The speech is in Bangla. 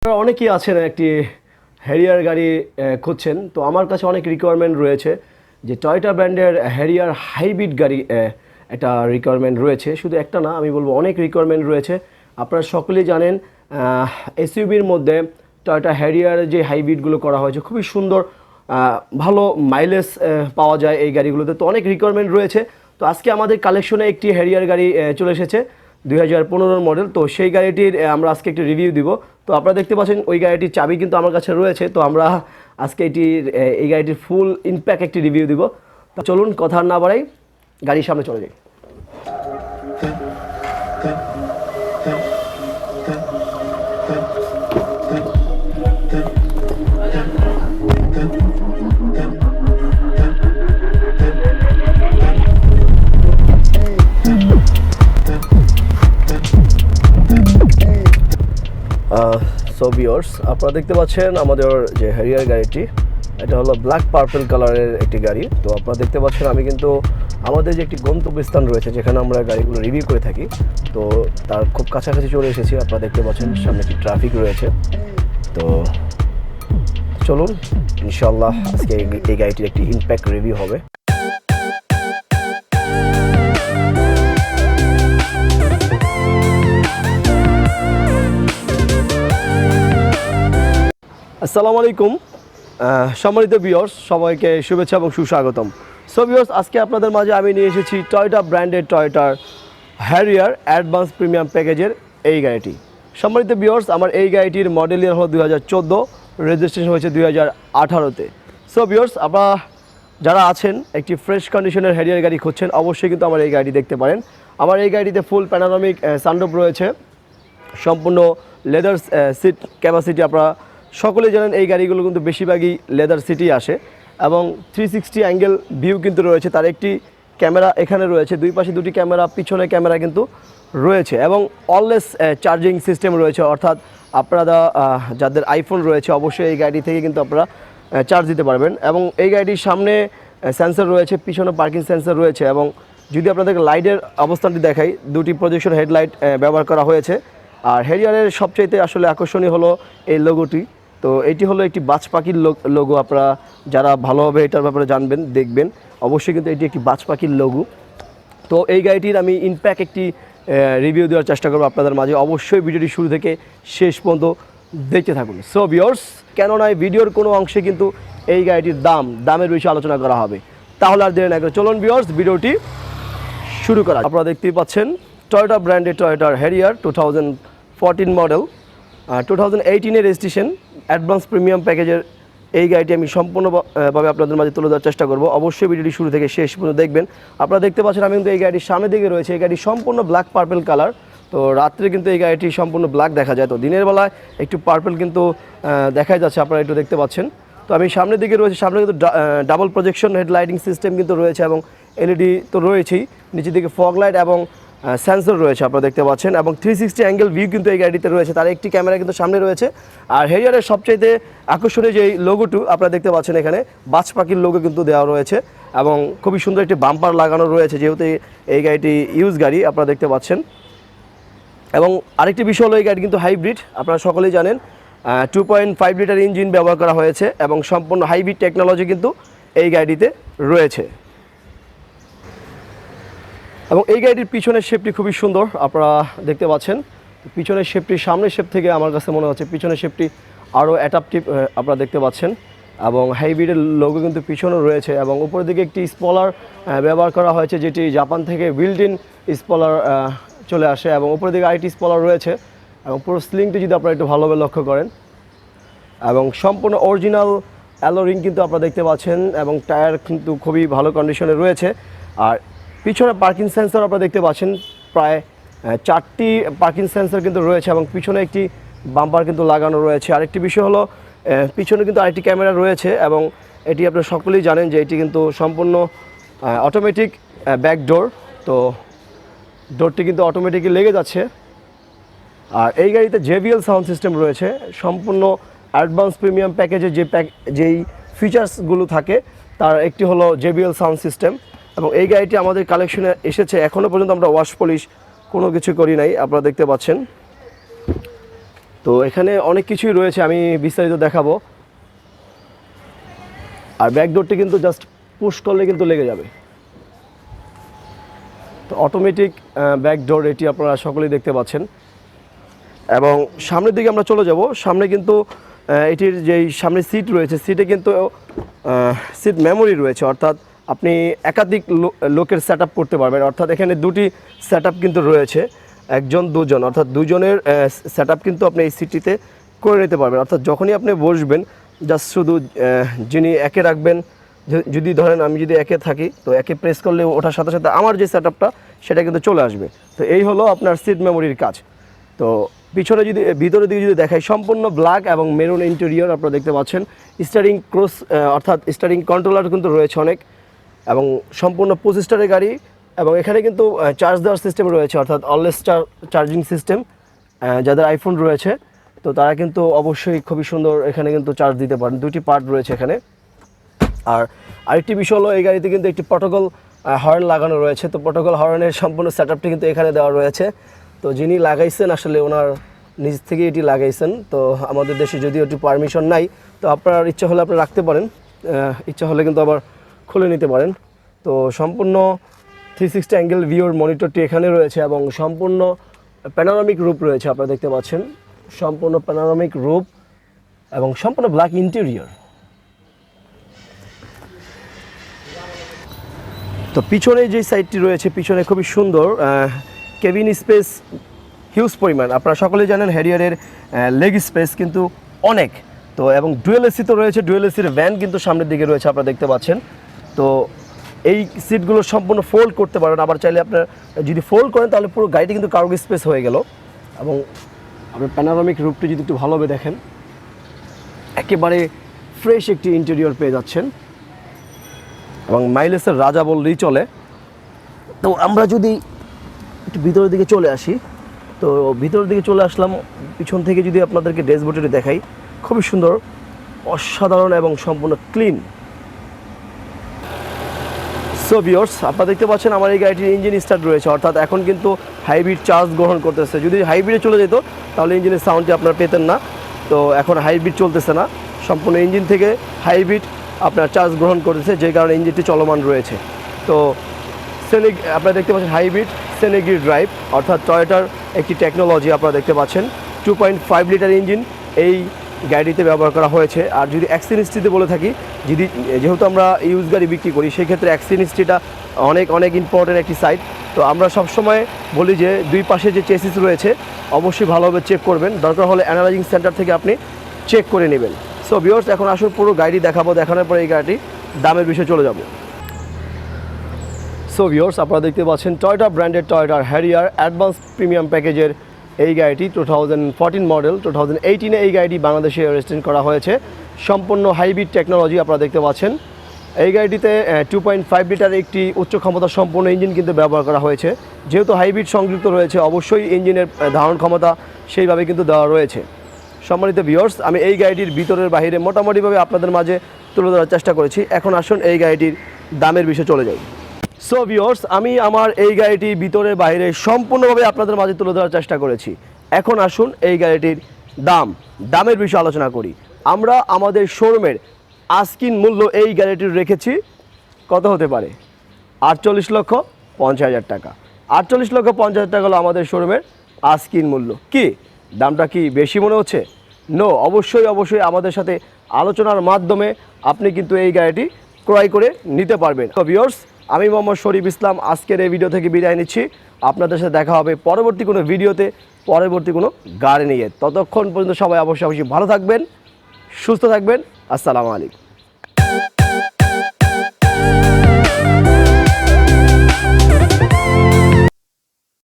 আপনারা অনেকেই আছেন একটি হ্যারিয়ার গাড়ি খুঁজছেন, তো আমার কাছে অনেক রিকোয়ারমেন্ট রয়েছে যে টয়োটা ব্র্যান্ডের হ্যারিয়ার হাইব্রিড গাড়ি একটা রিকোয়ারমেন্ট রয়েছে। শুধু একটা না, আমি বলবো অনেক রিকোয়ারমেন্ট রয়েছে। আপনারা সকলেই জানেন এসইউভির মধ্যে টয়োটা হ্যারিয়ার যে হাইব্রিডগুলো করা হয়েছে খুবই সুন্দর, ভালো মাইলেজ পাওয়া যায় এই গাড়িগুলোতে। তো অনেক রিকোয়ারমেন্ট রয়েছে। তো আজকে আমাদের কালেকশনে একটি হ্যারিয়ার গাড়ি চলে এসেছে 2015 মডেল। তো সেই গাড়িটির আমরা আজকে একটি রিভিউ দিব। তো আপনারা দেখতে পাচ্ছেন ওই গাড়িটির চাবি কিন্তু আমার কাছে রয়েছে। তো আমরা আজকে এই গাড়িটির ফুল ইম্প্যাক্ট একটি রিভিউ দিব। তো চলুন কথা না বাড়াই, গাড়ির সামনে চলে যাই। সো ভিউয়ার্স, আপনারা দেখতে পাচ্ছেন আমাদের যে হ্যারিয়ার গাড়িটি, এটা হলো ব্ল্যাক পার্পল কালারের একটি গাড়ি। তো আপনারা দেখতে পাচ্ছেন আমি কিন্তু আমাদের যে একটি গন্তব্যস্থান রয়েছে যেখানে আমরা গাড়িগুলো রিভিউ করে থাকি, তো তার খুব কাছাকাছি চলে এসেছি। আপনারা দেখতে পাচ্ছেন সামনে একটি ট্রাফিক রয়েছে। তো চলুন ইনশাআল্লাহ আজকে এই গাড়িটির একটি ইম্প্যাক্ট রিভিউ হবে। আসসালামু আলাইকুম, সম্মানিত ভিউয়ার্স, সবাইকে শুভেচ্ছা এবং সুস্বাগতম। সো ভিউয়ার্স, আজকে আপনাদের মাঝে আমি নিয়ে এসেছি টয়োটা ব্র্যান্ডের টয়োটার হ্যারিয়ার অ্যাডভান্স প্রিমিয়াম প্যাকেজের এই গাড়িটি। সম্মানিত ভিউয়ার্স, আমার এই গাড়িটির মডেল ইয়ার হলো 2014, রেজিস্ট্রেশন হয়েছে 2018-তে। সো ভিউয়ার্স, আপনারা যারা আছেন একটি ফ্রেশ কন্ডিশনের হ্যারিয়ার গাড়ি খুঁজছেন, অবশ্যই কিন্তু আমার এই গাড়িটি দেখতে পারেন। আমার এই গাড়িতে ফুল প্যানোরামিক সানরুফ রয়েছে, সম্পূর্ণ লেদার সিট ক্যাপাসিটি। আপনারা সকলেই জানেন এই গাড়িগুলো কিন্তু বেশিরভাগই লেদার সিটি আসে, এবং 360 অ্যাঙ্গেল ভিউ কিন্তু রয়েছে। তার একটি ক্যামেরা এখানে রয়েছে, দুই পাশে দুটি ক্যামেরা, পিছনে ক্যামেরা কিন্তু রয়েছে, এবং অলওয়েজ চার্জিং সিস্টেম রয়েছে। অর্থাৎ আপনারা যাদের আইফোন রয়েছে অবশ্যই এই গাড়ি থেকে কিন্তু আপনারা চার্জ দিতে পারবেন। এবং এই গাড়িটির সামনে সেন্সর রয়েছে, পিছনে পার্কিং সেন্সর রয়েছে। এবং যদি আপনাদেরকে লাইটের অবস্থানটি দেখাই, দুটি প্রজেকশন হেডলাইট ব্যবহার করা হয়েছে। আর হ্যারিয়ারের সবচাইতে আসলে আকর্ষণীয় হলো এই লোগোটি। তো এটি হলো একটি বাজ পাখির লোগো। আপনারা যারা ভালোভাবে এটার ব্যাপারে জানবেন, দেখবেন, অবশ্যই কিন্তু এটি একটি বাজ পাখির লোগো। তো এই গাড়িটির আমি ইম্প্যাক্ট একটি রিভিউ দেওয়ার চেষ্টা করবো আপনাদের মাঝে। অবশ্যই ভিডিওটি শুরু থেকে শেষ পর্যন্ত দেখতে থাকুন। সো ভিউয়ার্স, কেননা এই ভিডিওর কোনো অংশে কিন্তু এই গাড়িটির দামের বিষয়ে আলোচনা করা হবে। তাহলে আর দেরি না করে চলুন ভিউয়ার্স ভিডিওটি শুরু করা। আপনারা দেখতেই পাচ্ছেন টয়োটা ব্র্যান্ডের টয়োটার হ্যারিয়ার 2014 মডেল, 2018-এর রেজিস্ট্রেশন, অ্যাডভান্স প্রিমিয়াম প্যাকেজের এই গাড়িটি আমি সম্পূর্ণভাবে আপনাদের মাঝে তুলে ধরার চেষ্টা করব। অবশ্যই ভিডিওটি শুরু থেকে শেষ পর্যন্ত দেখবেন। আপনারা দেখতে পাচ্ছেন আমি কিন্তু এই গাড়িটির সামনের দিকে রয়েছে। এই গাড়ি সম্পূর্ণ ব্ল্যাক পার্পল কালার। তো রাত্রে কিন্তু এই গাড়িটি সম্পূর্ণ ব্ল্যাক দেখা যায়, তো দিনের বেলায় একটু পার্পল কিন্তু দেখা যাচ্ছে, আপনারা একটু দেখতে পাচ্ছেন। তো আমি সামনের দিকে রয়েছে, সামনে কিন্তু ডাবল প্রজেকশন হেডলাইটিং সিস্টেম কিন্তু রয়েছে, এবং এলইডি তো রয়েছেই, নিচের দিকে ফগ লাইট এবং সেন্সর রয়েছে আপনারা দেখতে পাচ্ছেন, এবং 360 অ্যাঙ্গেল ভিউ কিন্তু এই গাড়িতে রয়েছে। তার একটি ক্যামেরা কিন্তু সামনে রয়েছে। আর হ্যারিয়ারের সবচাইতে আকর্ষণীয় যে লোগোটি আপনারা দেখতে পাচ্ছেন, এখানে বাজ পাখির লোগো কিন্তু দেওয়া রয়েছে, এবং খুবই সুন্দর একটি বাম্পার লাগানো রয়েছে, যেহেতু এই গাড়িটি ইউজ গাড়ি আপনারা দেখতে পাচ্ছেন। এবং আরেকটি বিষয় হলো এই গাড়ি কিন্তু হাইব্রিড। আপনারা সকলেই জানেন 2.5 লিটার ইঞ্জিন ব্যবহার করা হয়েছে, এবং সম্পূর্ণ হাইব্রিড টেকনোলজি কিন্তু এই গাড়িটিতে রয়েছে। এবং এই গাড়িটির পিছনের শেপটি খুবই সুন্দর, আপনারা দেখতে পাচ্ছেন। পিছনের শেপটি সামনের শেপ থেকে আমার কাছে মনে হচ্ছে পিছনের শেপটি আরও অ্যাডাপটিভ আপনারা দেখতে পাচ্ছেন, এবং হাইব্রিডের লোগো কিন্তু পিছনেও রয়েছে। এবং উপরের দিকে একটি স্পলার ব্যবহার করা হয়েছে, যেটি জাপান থেকে বিল্ট ইন স্পলার চলে আসে, এবং উপরের দিকে আরেকটি স্পলার রয়েছে। এবং পুরো স্লিংটি যদি আপনারা একটু ভালোভাবে লক্ষ্য করেন, এবং সম্পূর্ণ অরিজিনাল অ্যালো রিং কিন্তু আপনারা দেখতে পাচ্ছেন, এবং টায়ার কিন্তু খুবই ভালো কন্ডিশনে রয়েছে। আর পিছনে পার্কিং সেন্সর আপনারা দেখতে পাচ্ছেন, প্রায় 4টি পার্কিং সেন্সর কিন্তু রয়েছে, এবং পিছনে একটি বাম্পার কিন্তু লাগানো রয়েছে। আরেকটি বিষয় হলো পিছনে কিন্তু আরেকটি ক্যামেরা রয়েছে, এবং এটি আপনারা সকলেই জানেন যে এটি কিন্তু সম্পূর্ণ অটোমেটিক ব্যাক ডোর। তো ডোরটি কিন্তু অটোমেটিকলি লেগে যাচ্ছে। আর এই গাড়িতে JBL সাউন্ড সিস্টেম রয়েছে। সম্পূর্ণ অ্যাডভান্স প্রিমিয়াম প্যাকেজে যেই ফিচার্সগুলো থাকে তার একটি হলো JBL সাউন্ড সিস্টেম। এবং এই গাড়িটি আমাদের কালেকশনে এসেছে, এখনও পর্যন্ত আমরা ওয়াশ পলিশ কোনো কিছু করি নাই, আপনারা দেখতে পাচ্ছেন। তো এখানে অনেক কিছুই রয়েছে, আমি বিস্তারিত দেখাবো। আর ব্যাকডোরটি কিন্তু জাস্ট পুশ করলে কিন্তু লেগে যাবে। তো অটোমেটিক ব্যাকডোর, এটি আপনারা সকলেই দেখতে পাচ্ছেন। এবং সামনের দিকে আমরা চলে যাব। সামনে কিন্তু এটির যেই সামনে সিট রয়েছে, সিটে কিন্তু সিট মেমোরি রয়েছে, অর্থাৎ আপনি একাধিক লোকের সেট আপ করতে পারবেন। অর্থাৎ এখানে দুটি সেট আপ কিন্তু রয়েছে, একজন দুজন, অর্থাৎ দুজনের সেট আপ কিন্তু আপনি এই সিটটিতে করে নিতে পারবেন। অর্থাৎ যখনই আপনি বসবেন জাস্ট শুধু যিনি একে রাখবেন, যদি ধরেন আমি যদি একে থাকি তো একে প্রেস করলে ওঠার সাথে সাথে আমার যে সেট আপটা সেটা কিন্তু চলে আসবে। তো এই হলো আপনার সিট মেমোরির কাজ। তো পিছনে যদি ভিতরের দিকে যদি দেখাই, সম্পূর্ণ ব্ল্যাক এবং মেরুন ইন্টেরিয়র আপনারা দেখতে পাচ্ছেন। স্টারিং ক্রস অর্থাৎ স্টারিং কন্ট্রোলার কিন্তু রয়েছে অনেক, এবং সম্পূর্ণ 25 স্টারের গাড়ি। এবং এখানে কিন্তু চার্জ দেওয়ার সিস্টেম রয়েছে, অর্থাৎ অলওয়েজ চার্জিং সিস্টেম। যাদের আইফোন রয়েছে তো তারা কিন্তু অবশ্যই খুবই সুন্দর এখানে কিন্তু চার্জ দিতে পারেন। দুটি পার্ট রয়েছে এখানে। আর আরেকটি বিষয় হলো এই গাড়িতে কিন্তু একটি প্রটোকল হর্ন লাগানো রয়েছে। তো প্রটোকল হর্নের সম্পূর্ণ সেট আপটি কিন্তু এখানে দেওয়া রয়েছে। তো যিনি লাগাইছেন আসলে ওনার নিজ থেকে এটি লাগাইছেন। তো আমাদের দেশে যদিও এটি পারমিশন নাই, তো আপনার ইচ্ছা হলে আপনি রাখতে পারেন, ইচ্ছা হলে কিন্তু আবার খুলে নিতে পারেন। তো সম্পূর্ণ 360 অ্যাঙ্গেল ভিউর মনিটরটি এখানে রয়েছে, এবং সম্পূর্ণ প্যানোরামিক রূপ রয়েছে আপনারা দেখতে পাচ্ছেন। সম্পূর্ণ প্যানোরামিক রূপ এবং সম্পূর্ণ ব্ল্যাক ইন্টেরিয়র। তো পিছনে যে সাইডটি রয়েছে, পিছনে খুবই সুন্দর কেবিন স্পেস, হিউজ পরিমাণ। আপনারা সকলেই জানেন হ্যারিয়ারের লেগ স্পেস কিন্তু অনেক। তো এবং ডুয়েল এসি তো রয়েছে, ডুয়েল এসির ভ্যান কিন্তু সামনের দিকে রয়েছে আপনারা দেখতে পাচ্ছেন। তো এই সিটগুলো সম্পূর্ণ ফোল্ড করতে পারবেন, আবার চাইলে আপনার যদি ফোল্ড করেন তাহলে পুরো গাড়িটি কিন্তু কার্গো স্পেস হয়ে গেল। এবং আপনার প্যানোরামিক রূপটি যদি একটু ভালোভাবে দেখেন, একেবারে ফ্রেশ একটি ইন্টেরিয়র পেয়ে যাচ্ছেন, এবং মাইলেজের রাজা বললেই চলে। তো আমরা যদি একটু ভিতরের দিকে চলে আসি, তো ভিতরের দিকে চলে আসলাম। পিছন থেকে যদি আপনাদেরকে ড্যাশবোর্ডটি দেখাই, খুবই সুন্দর, অসাধারণ এবং সম্পূর্ণ ক্লিন। সো ভিউয়ার্স, আপনারা দেখতে পাচ্ছেন আমার এই গাড়িটির ইঞ্জিন স্টার্ট রয়েছে, অর্থাৎ এখন কিন্তু হাইব্রিড চার্জ গ্রহণ করতেছে। যদি হাইব্রিডে চলে যেত তাহলে ইঞ্জিনের সাউন্ডটি আপনারা পেতেন না। তো এখন হাইব্রিড চলতেছে না, সম্পূর্ণ ইঞ্জিন থেকে হাইব্রিড আপনার চার্জ গ্রহণ করতেছে, যে কারণে ইঞ্জিনটি চলমান রয়েছে। তো আপনারা দেখতে পাচ্ছেন হাইব্রিড সেনেগি ড্রাইভ, অর্থাৎ টয়োটার একটি টেকনোলজি আপনারা দেখতে পাচ্ছেন। 2.5 লিটার ইঞ্জিন এই গাড়িতে ব্যবহার করা হয়েছে। আর যদি অ্যাক্সিডেন্ট হিস্ট্রিতে বলে থাকি, যেহেতু আমরা ইউজ গাড়ি বিক্রি করি, সেক্ষেত্রে অ্যাক্সিডেন্ট হিস্ট্রিটা অনেক ইম্পর্টেন্ট একটি সাইট। তো আমরা সবসময় বলি যে দুই পাশে যে চেসিস রয়েছে অবশ্যই ভালোভাবে চেক করবেন, দরকার হলে অ্যানালাইজিং সেন্টার থেকে আপনি চেক করে নেবেন। সো ভিউয়ার্স, এখন আসুন পুরো গাড়ি দেখাবো, দেখানোর পরে এই গাড়িটি দামের বিষয়ে চলে যাব। সো ভিউয়ার্স, আপনারা দেখতে পাচ্ছেন টয়োটা ব্র্যান্ডের টয়োটার হ্যারিয়ার অ্যাডভান্স প্রিমিয়াম প্যাকেজের এই গাড়িটি 2014 মডেল। 2018-এ এই গাড়িটি বাংলাদেশে রেজিস্ট্রেশন করা হয়েছে। সম্পূর্ণ হাইব্রিড টেকনোলজি আপনারা দেখতে পাচ্ছেন। এই গাড়িটিতে 2.5 লিটার একটি উচ্চ ক্ষমতা সম্পন্ন ইঞ্জিন কিন্তু ব্যবহার করা হয়েছে। যেহেতু হাইব্রিড সংযুক্ত রয়েছে, অবশ্যই ইঞ্জিনের ধারণ ক্ষমতা সেইভাবে কিন্তু দেওয়া রয়েছে। সম্মানিত ভিউয়ার্স, আমি এই গাড়িটির ভিতরের বাহিরে মোটামুটিভাবে আপনাদের মাঝে তুলে ধরার চেষ্টা করেছি। এখন আসুন এই গাড়িটির দামের বিষয়ে চলে যাই। সো ভিউয়ার্স, আমি আমার এই গাড়িটির ভিতরে বাইরে সম্পূর্ণভাবে আপনাদের মাঝে তুলে ধরার চেষ্টা করেছি। এখন আসুন এই গাড়িটির দামের বিষয়ে আলোচনা করি। আমরা আমাদের শোরুমের আস্কিন মূল্য এই গাড়িটির রেখেছি কত হতে পারে? 48,50,000 টাকা। 48,50,000 টাকা হলো আমাদের শোরুমের আস্কিন মূল্য। কি দামটা কি বেশি মনে হচ্ছে? নো, অবশ্যই আমাদের সাথে আলোচনার মাধ্যমে আপনি কিন্তু এই গাড়িটি ক্রয় করে নিতে পারবেন। তো ভিউয়ার্স, আমি মোহাম্মদ শরীফ ইসলাম আজকের এই ভিডিও থেকে বিদায় নিচ্ছি। আপনাদের সাথে দেখা হবে পরবর্তী কোনো ভিডিওতে, পরবর্তী কোনো গাড়ি নিয়ে। ততক্ষণ পর্যন্ত সবাই অবশ্যই ভালো থাকবেন, সুস্থ থাকবেন। আসসালামু আলাইকুম।